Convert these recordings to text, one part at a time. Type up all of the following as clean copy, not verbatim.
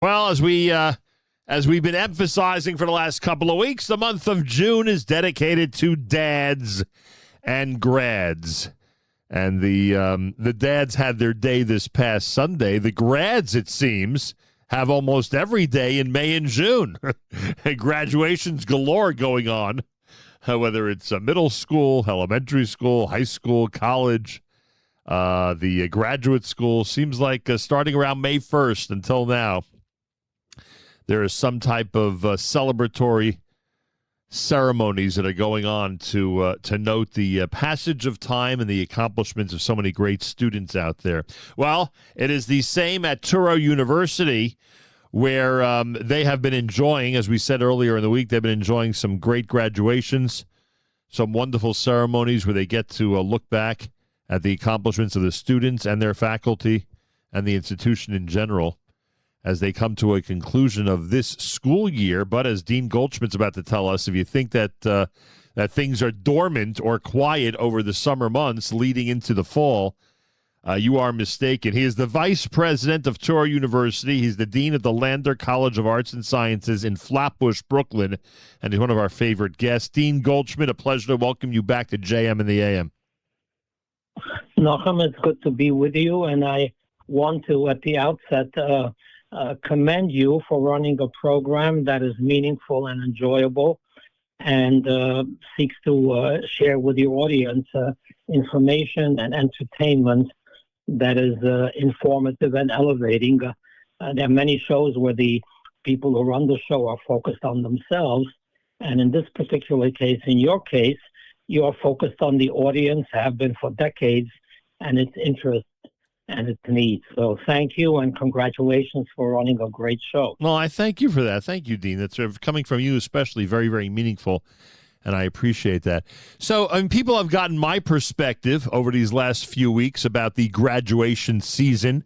Well, as we've been emphasizing for the last couple of weeks, the month of June is dedicated to dads and grads. And the dads had their day this past Sunday. The grads, it seems, have almost every day in May and June. Graduations galore going on, whether it's middle school, elementary school, high school, college. The graduate school seems like starting around May 1st until now, there is some type of celebratory ceremonies that are going on to note the passage of time and the accomplishments of so many great students out there. Well, it is the same at Touro University, where they have been enjoying, as we said earlier in the week, they've been enjoying some great graduations, some wonderful ceremonies where they get to look back at the accomplishments of the students and their faculty and the institution in general as they come to a conclusion of this school year. But as Dean Goldschmidt's about to tell us, if you think that that things are dormant or quiet over the summer months leading into the fall, you are mistaken. He is the vice president of Touro University. He's the dean of the Lander College of Arts and Sciences in Flatbush, Brooklyn, and he's one of our favorite guests. Dean Goldschmidt, a pleasure to welcome you back to JM and the AM. Nachum, it's good to be with you, and I want to, at the outset, commend you for running a program that is meaningful and enjoyable and seeks to share with your audience information and entertainment that is informative and elevating. There are many shows where the people who run the show are focused on themselves, and in this particular case, in your case, you are focused on the audience, have been for decades, and its interest and its needs. So thank you and congratulations for running a great show. Well, I thank you for that. Thank you, Dean. That's coming from you especially very, very meaningful, and I appreciate that. So people have gotten my perspective over these last few weeks about the graduation season.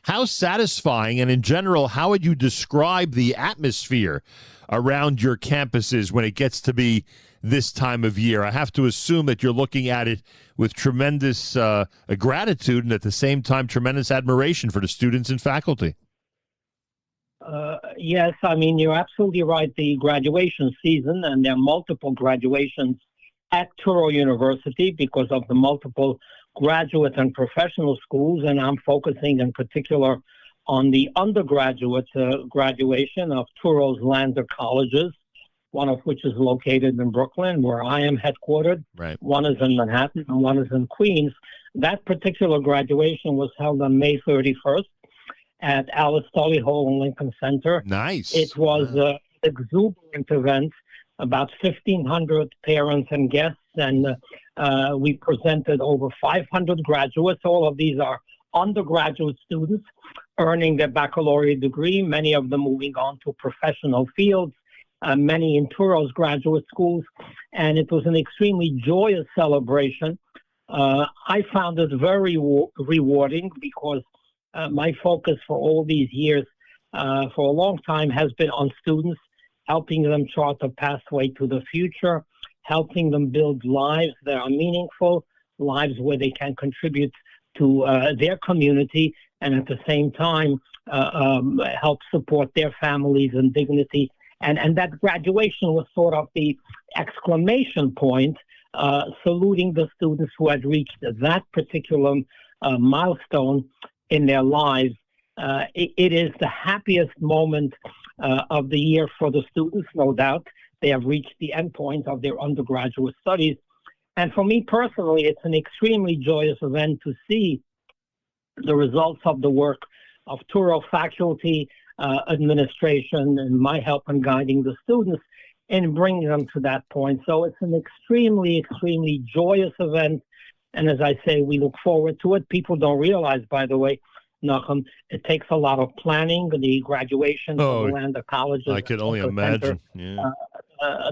How satisfying, and in general, how would you describe the atmosphere around your campuses when it gets to be this time of year? I have to assume that you're looking at it with tremendous gratitude and at the same time tremendous admiration for the students and faculty. Yes, I mean, you're absolutely right. The graduation season, and there are multiple graduations at Touro University because of the multiple graduate and professional schools, and I'm focusing in particular on the undergraduate graduation of Touro's Lander colleges, one of which is located in Brooklyn, where I am headquartered. Right. One is in Manhattan and one is in Queens. That particular graduation was held on May 31st at Alice Tully Hall in Lincoln Center. Nice. It was an exuberant event, about 1,500 parents and guests, and we presented over 500 graduates. All of these are undergraduate students earning their baccalaureate degree, many of them moving on to professional fields, many in Touro's graduate schools, and it was an extremely joyous celebration. I found it very rewarding because my focus for all these years, for a long time, has been on students, helping them chart a pathway to the future, helping them build lives that are meaningful, lives where they can contribute to their community, and at the same time help support their families and dignity. And that graduation was sort of the exclamation point, saluting the students who had reached that particular milestone in their lives. It is the happiest moment of the year for the students, no doubt. They have reached the end point of their undergraduate studies. And for me personally, it's an extremely joyous event to see the results of the work of Touro faculty, administration, and my help in guiding the students and bringing them to that point. So it's an extremely, extremely joyous event. And as I say, we look forward to it. People don't realize, by the way, Nachum, it takes a lot of planning. The graduation of the Lander colleges. I can only imagine. Yeah.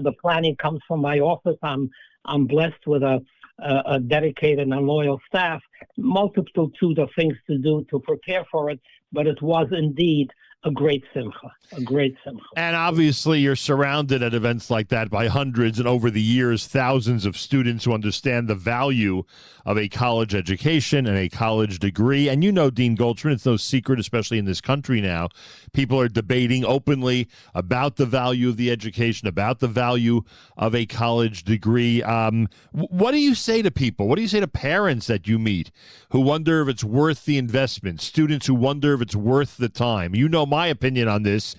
The planning comes from my office. I'm blessed with a dedicated and loyal staff, multitude of things to do to prepare for it, but it was indeed a great simcha, a great simcha. And obviously, you're surrounded at events like that by hundreds and over the years, thousands of students who understand the value of a college education and a college degree. And you know, Dean Goldschmidt, it's no secret, especially in this country now, people are debating openly about the value of the education, about the value of a college degree. What do you say to people? What do you say to parents that you meet who wonder if it's worth the investment, students who wonder if it's worth the time? You know my opinion on this.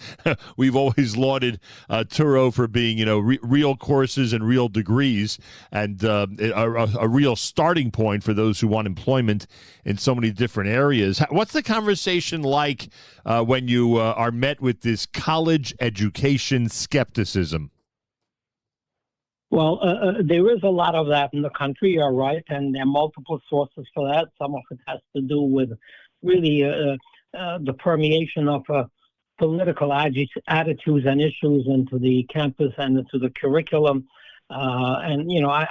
We've always lauded Touro for being, real courses and real degrees, and a real starting point for those who want employment in so many different areas. What's the conversation like when you are met with this college education skepticism? Well, there is a lot of that in the country, you're right, and there are multiple sources for that. Some of it has to do with really the permeation of political attitudes and issues into the campus and into the curriculum. I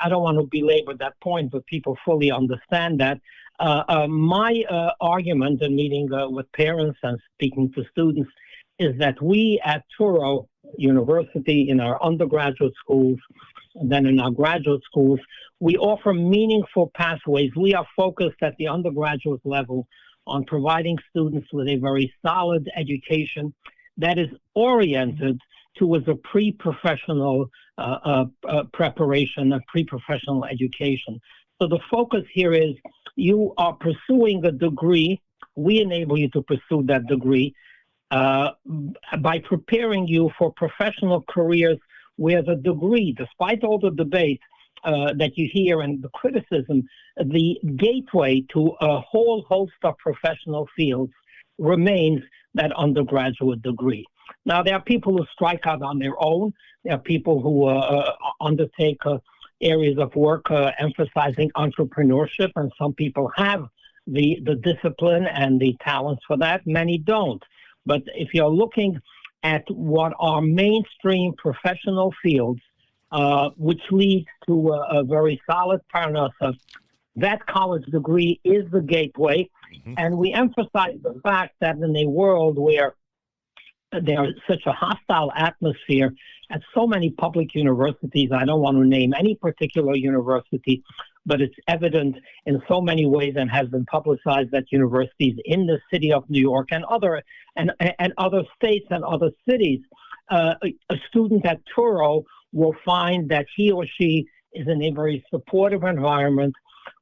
don't want to belabor that point, but people fully understand that. My argument in meeting with parents and speaking to students is that we at Touro University, in our undergraduate schools, and then in our graduate schools, we offer meaningful pathways. We are focused at the undergraduate level on providing students with a very solid education that is oriented towards a pre-professional preparation, a pre-professional education. So the focus here is you are pursuing a degree. We enable you to pursue that degree by preparing you for professional careers where the degree, despite all the debate that you hear and the criticism, the gateway to a whole host of professional fields remains that undergraduate degree. Now, there are people who strike out on their own. There are people who undertake areas of work emphasizing entrepreneurship, and some people have the discipline and the talents for that. Many don't. But if you're looking at what are mainstream professional fields, which leads to a very solid parnasa, that college degree is the gateway. Mm-hmm. And we emphasize the fact that in a world where there is such a hostile atmosphere at so many public universities, I don't want to name any particular university, but it's evident in so many ways and has been publicized that universities in the city of New York and other states and other cities, a student at Touro will find that he or she is in a very supportive environment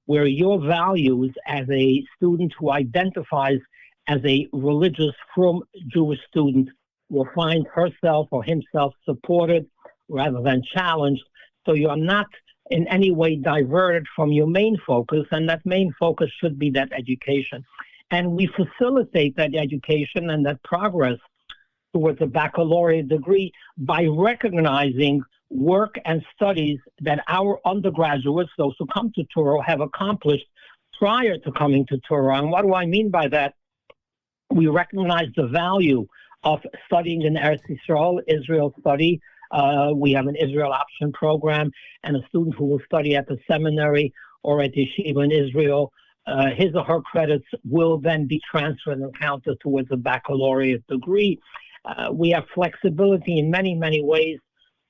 where your values as a student who identifies as a religious from Jewish student will find herself or himself supported rather than challenged. So you're not in any way diverted from your main focus, and that main focus should be that education. And we facilitate that education and that progress towards a baccalaureate degree by recognizing work and studies that our undergraduates, those who come to Touro, have accomplished prior to coming to Touro. And what do I mean by that? We recognize the value of studying in Eretz Yisrael, Israel study. We have an Israel option program, and a student who will study at the seminary or at yeshiva in Israel, his or her credits will then be transferred and counted towards a baccalaureate degree. We have flexibility in many, many ways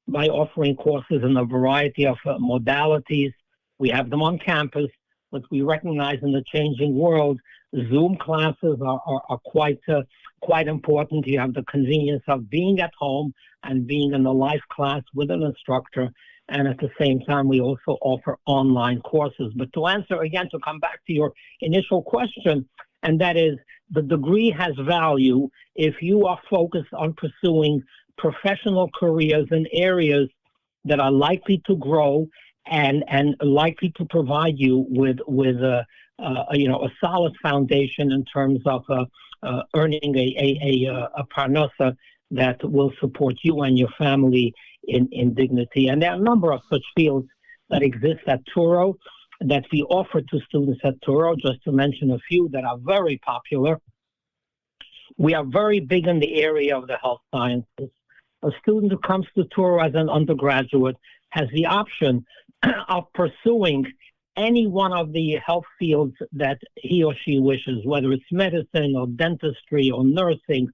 by offering courses in a variety of modalities. We have them on campus, but we recognize in the changing world, Zoom classes are quite important. You have the convenience of being at home and being in a live class with an instructor. And at the same time, we also offer online courses. But to answer again, to come back to your initial question, and that is the degree has value if you are focused on pursuing professional careers in areas that are likely to grow and likely to provide you with a solid foundation in terms of earning a parnasa that will support you and your family in dignity. And there are a number of such fields that exist at Touro that we offer to students at Touro, just to mention a few that are very popular. We are very big in the area of the health sciences. A student who comes to Touro as an undergraduate has the option of pursuing any one of the health fields that he or she wishes, whether it's medicine or dentistry or nursing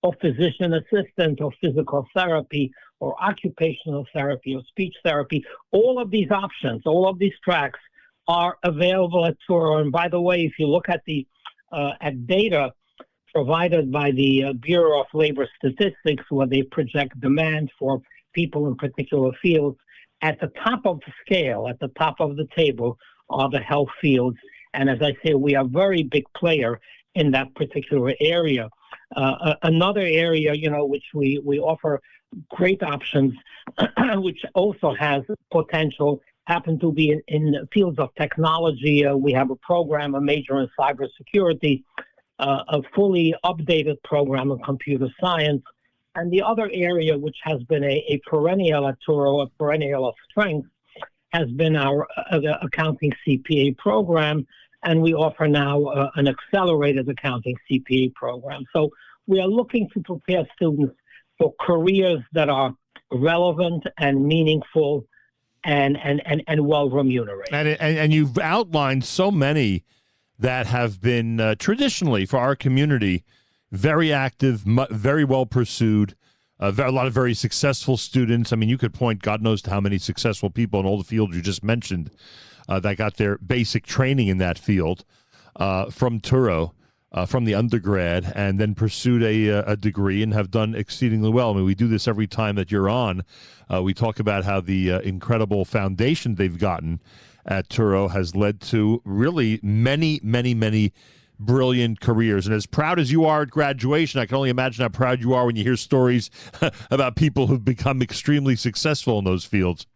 or physician assistant or physical therapy or occupational therapy or speech therapy. All of these options, all of these tracks are available at Touro. And by the way, if you look at the at data provided by the Bureau of Labor Statistics, where they project demand for people in particular fields, at the top of the scale, at the top of the table, are the health fields. And as I say, we are a very big player in that particular area. Another area, which we offer great options, which also has potential, happen to be in fields of technology. We have a program, a major in cybersecurity, a fully updated program in computer science. And the other area, which has been a perennial at Touro, a perennial of strength, has been our accounting CPA program. And we offer now an accelerated accounting CPA program. So we are looking to prepare students for careers that are relevant and meaningful and well remunerated. And you've outlined so many that have been traditionally for our community very active, very well pursued, a lot of very successful students. I mean, you could point God knows to how many successful people in all the fields you just mentioned that got their basic training in that field from Touro, from the undergrad, and then pursued a degree and have done exceedingly well. I mean, we do this every time that you're on. We talk about how the incredible foundation they've gotten at Touro has led to really many, many, many brilliant careers. And as proud as you are at graduation, I can only imagine how proud you are when you hear stories about people who've become extremely successful in those fields.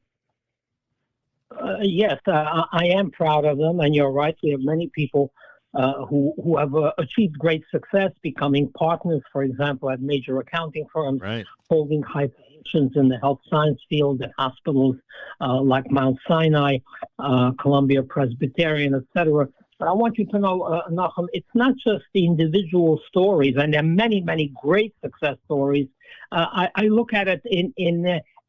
Yes, I am proud of them, and you're right. We have many people who have achieved great success, becoming partners, for example, at major accounting firms, right, holding high positions in the health science field at hospitals like Mount Sinai, Columbia Presbyterian, etc. But I want you to know, Nachum, it's not just the individual stories, and there are many, many great success stories. I look at it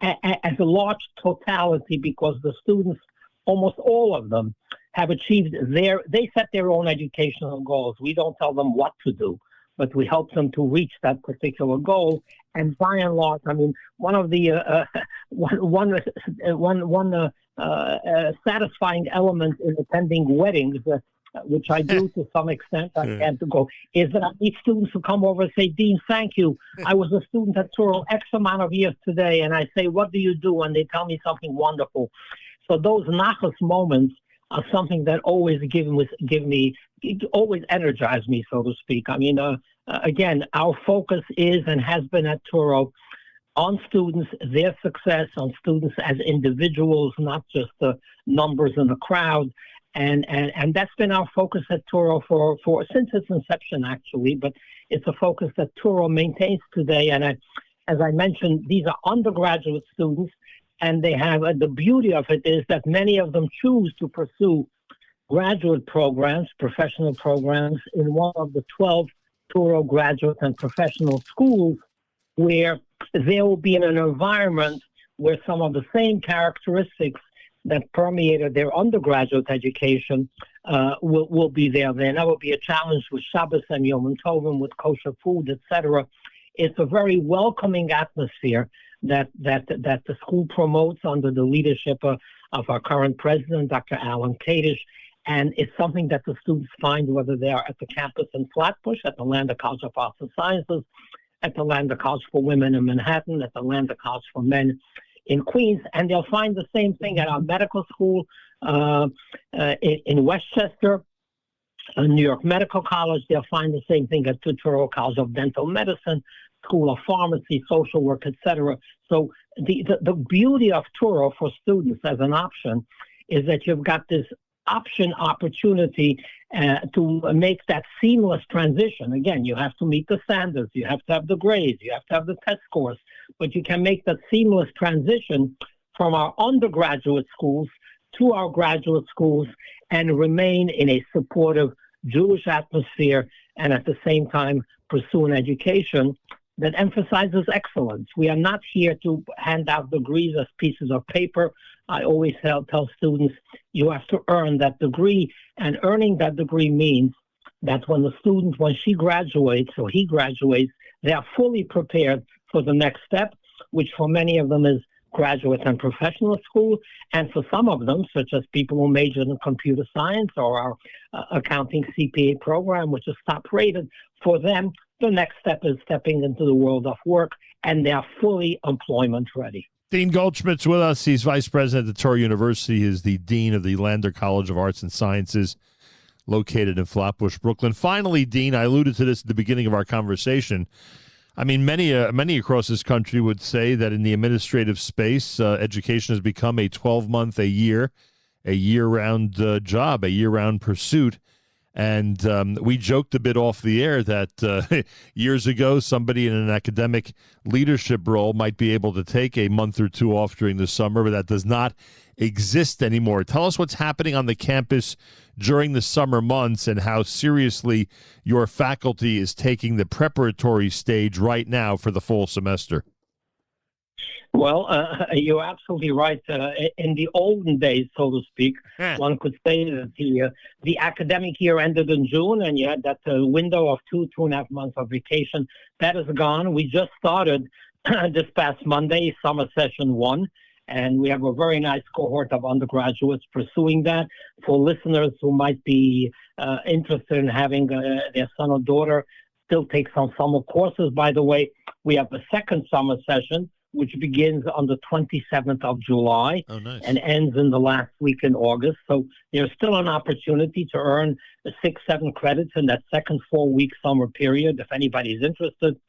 as a large totality, because the students, almost all of them, have achieved they set their own educational goals. We don't tell them what to do, but we help them to reach that particular goal. And by and large, I mean, one of the satisfying elements in attending weddings, which I do to some extent, I can't go, is that I meet students who come over and say, Dean, thank you. I was a student at Touro X amount of years today, and I say, what do you do? And they tell me something wonderful. So those nachas moments are something that always always energize me, so to speak. I mean, again, our focus is and has been at Touro on students, their success, on students as individuals, not just the numbers in the crowd. And that's been our focus at Touro for since its inception, actually. But it's a focus that Touro maintains today. And as I mentioned, these are undergraduate students, and they have the beauty of it is that many of them choose to pursue graduate programs, professional programs, in one of the 12 Touro graduate and professional schools, where they will be in an environment where some of the same characteristics that permeated their undergraduate education will be there. There will be a challenge with Shabbos and Yom Tovim, with kosher food, etc. It's a very welcoming atmosphere that the school promotes under the leadership of our current president, Dr. Alan Kadish. And it's something that the students find whether they are at the campus in Flatbush, at the Lander College of Arts and Sciences, at the Lander College for Women in Manhattan, at the Lander College for Men in Queens, and they'll find the same thing at our medical school in Westchester, New York Medical College. They'll find the same thing at Touro College of Dental Medicine, School of Pharmacy, Social Work, etc. So the beauty of Touro for students as an option is that you've got this opportunity to make that seamless transition. Again, you have to meet the standards, you have to have the grades, you have to have the test scores, but you can make that seamless transition from our undergraduate schools to our graduate schools and remain in a supportive Jewish atmosphere, and at the same time pursue an education that emphasizes excellence. We are not here to hand out degrees as pieces of paper. I always tell students, you have to earn that degree, and earning that degree means that when the student, when she graduates or he graduates, They are fully prepared for the next step, which for many of them is graduate and professional school, and for some of them, such as people who majored in computer science or our accounting CPA program, which is top rated, for them, the next step is stepping into the world of work, and they are fully employment ready. Dean Goldschmidt's with us. He's vice president at Touro University. He is the dean of the Lander College of Arts and Sciences, located in Flatbush, Brooklyn. Finally, Dean, I alluded to this at the beginning of our conversation. I mean, many across this country would say that in the administrative space, education has become a 12-month, a year-round job, a year-round pursuit. And we joked a bit off the air that years ago, somebody in an academic leadership role might be able to take a month or two off during the summer, but that does not exist anymore. Tell us what's happening on the campus during the summer months and how seriously your faculty is taking the preparatory stage right now for the fall semester. Well, you're absolutely right. In the olden days, so to speak, one could say that the academic year ended in June, and you had that window of 2.5 months of vacation. That is gone. We just started this past Monday, summer session 1, and we have a very nice cohort of undergraduates pursuing that. For listeners who might be interested in having their son or daughter still take some summer courses, by the way, we have a second summer session, which begins on the 27th of July and ends in the last week in August. So there's still an opportunity to earn 6-7 credits in that second 4-week summer period. If anybody's interested,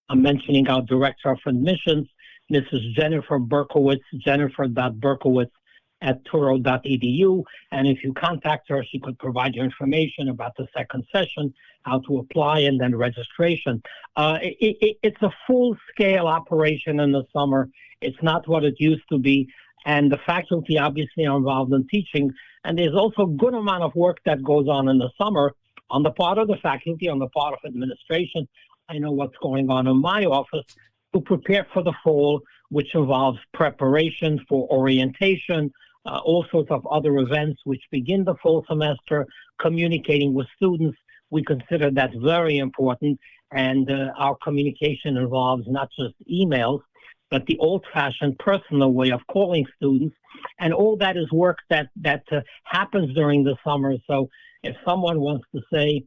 I'm mentioning our director of admissions, Mrs. Jennifer Berkowitz, jennifer.berkowitz@touro.edu. And if you contact her, she could provide you information about the second session, how to apply, and then registration. It's a full-scale operation in the summer. It's not what it used to be. And the faculty obviously are involved in teaching. And there's also a good amount of work that goes on in the summer on the part of the faculty, on the part of administration. I know what's going on in my office to prepare for the fall, which involves preparation for orientation, all sorts of other events which begin the fall semester, communicating with students. We consider that very important, and our communication involves not just emails, but the old-fashioned personal way of calling students, and all that is work that happens during the summer. So if someone wants to say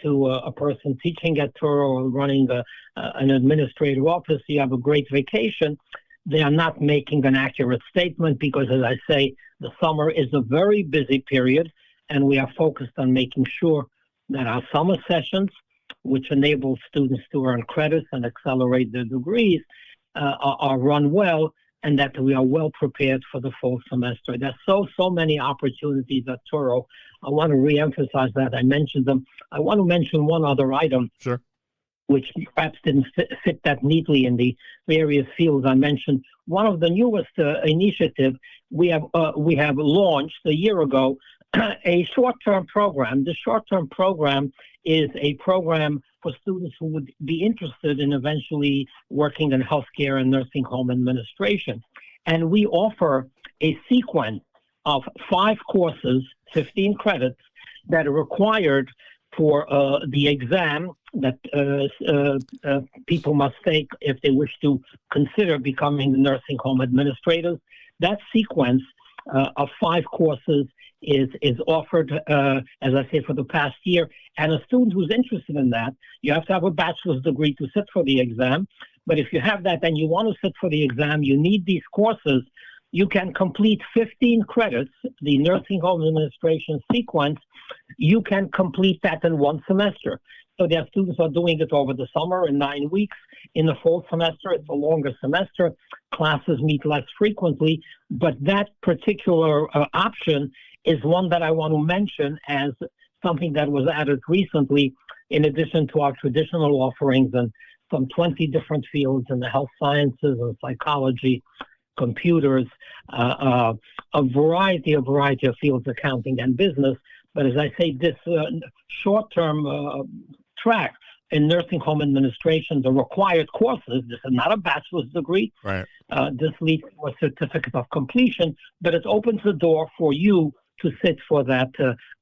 to a person teaching at Touro or running an administrative office, you have a great vacation, they are not making an accurate statement because, as I say, the summer is a very busy period, and we are focused on making sure that our summer sessions, which enable students to earn credits and accelerate their degrees, are run well, and that we are well prepared for the fall semester. There's so many opportunities at Touro. I want to reemphasize that. I mentioned them. I want to mention one other item. Sure. Which perhaps didn't fit that neatly in the various fields I mentioned. One of the newest initiatives we have launched a year ago, a short-term program. The short-term program is a program for students who would be interested in eventually working in healthcare and nursing home administration. And we offer a sequence of 5 courses, 15 credits, that are required for the exam that people must take if they wish to consider becoming nursing home administrators. That sequence of 5 courses is offered, as I say, for the past year. And a student who's interested in that, you have to have a bachelor's degree to sit for the exam. But if you have that and you want to sit for the exam, you need these courses. You can complete 15 credits, the nursing home administration sequence. You can complete that in 1 semester. So there are students who are doing it over the summer in 9 weeks. In the fall semester, it's a longer semester. Classes meet less frequently. But that particular option is one that I want to mention as something that was added recently, in addition to our traditional offerings in some 20 different fields in the health sciences and psychology, computers, a variety of fields, accounting and business. But as I say, this short-term track in nursing home administration, the required courses, this is not a bachelor's degree. Right. This leads to a certificate of completion, but it opens the door for you to sit for that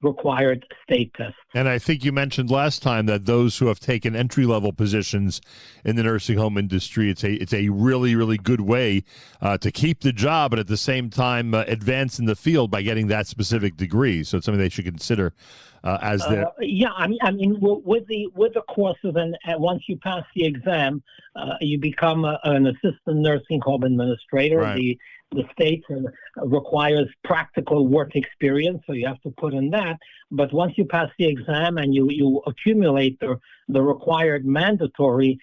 required state test. And I think you mentioned last time that those who have taken entry-level positions in the nursing home industry, it's a really, really good way to keep the job, but at the same time advance in the field by getting that specific degree. So it's something they should consider as their. I mean, with the courses, and once you pass the exam, you become an assistant nursing home administrator. Right. The state requires practical work experience, so you have to put in that. But once you pass the exam and you accumulate the required mandatory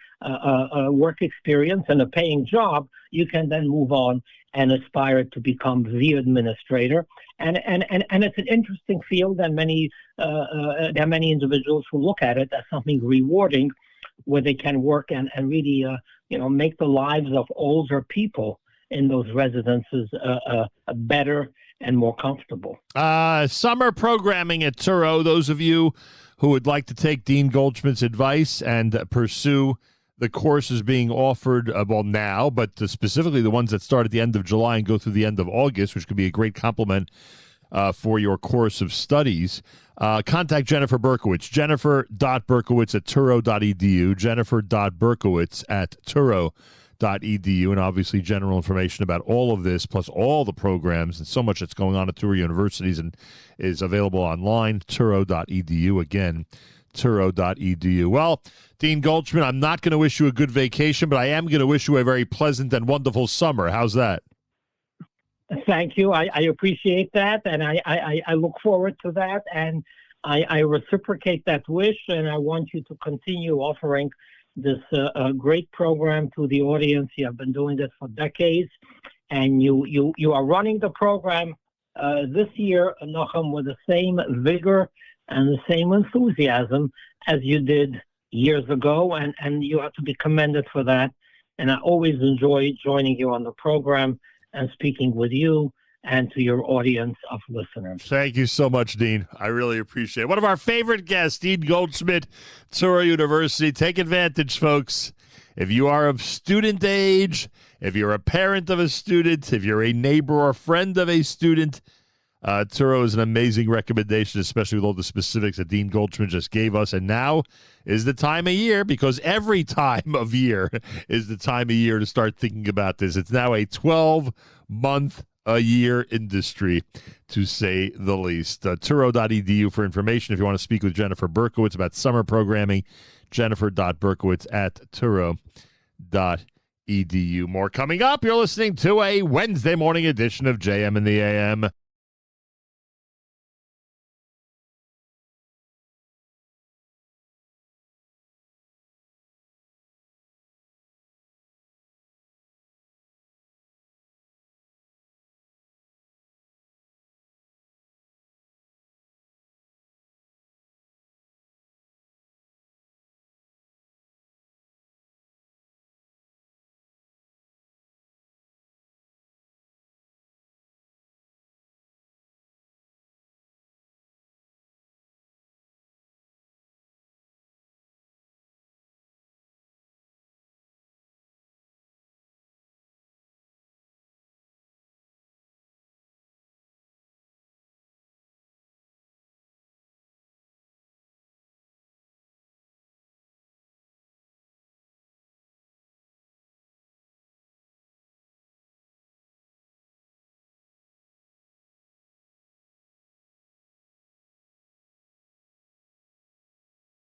work experience and a paying job, you can then move on and aspire to become the administrator. And it's an interesting field, and there are many individuals who look at it as something rewarding, where they can work and really make the lives of older people in those residences better and more comfortable. Summer programming at Touro. Those of you who would like to take Dean Goldschmidt's advice and pursue the courses being offered, now, but specifically the ones that start at the end of July and go through the end of August, which could be a great complement for your course of studies. Contact Jennifer Berkowitz, jennifer.berkowitz@touro.edu, jennifer.berkowitz@touro.edu, and obviously general information about all of this, plus all the programs and so much that's going on at Touro universities and is available online, touro.edu. Again, touro.edu. Well, Dean Goldschmidt, I'm not going to wish you a good vacation, but I am going to wish you a very pleasant and wonderful summer. How's that? Thank you. I appreciate that, and I look forward to that, and I reciprocate that wish, and I want you to continue offering this great program to the audience. You have been doing this for decades, and you are running the program this year, Nachum, with the same vigor and the same enthusiasm as you did years ago, and you have to be commended for that. And I always enjoy joining you on the program and speaking with you and to your audience of listeners. Thank you so much, Dean. I really appreciate it. One of our favorite guests, Dean Goldschmidt, Touro University. Take advantage, folks. If you are of student age, if you're a parent of a student, if you're a neighbor or friend of a student, Touro is an amazing recommendation, especially with all the specifics that Dean Goldschmidt just gave us. And now is the time of year, because every time of year is the time of year to start thinking about this. It's now a 12-month-a-year industry, to say the least. Touro.edu for information. If you want to speak with Jennifer Berkowitz about summer programming, jennifer.berkowitz@touro.edu. More coming up. You're listening to a Wednesday morning edition of JM in the AM.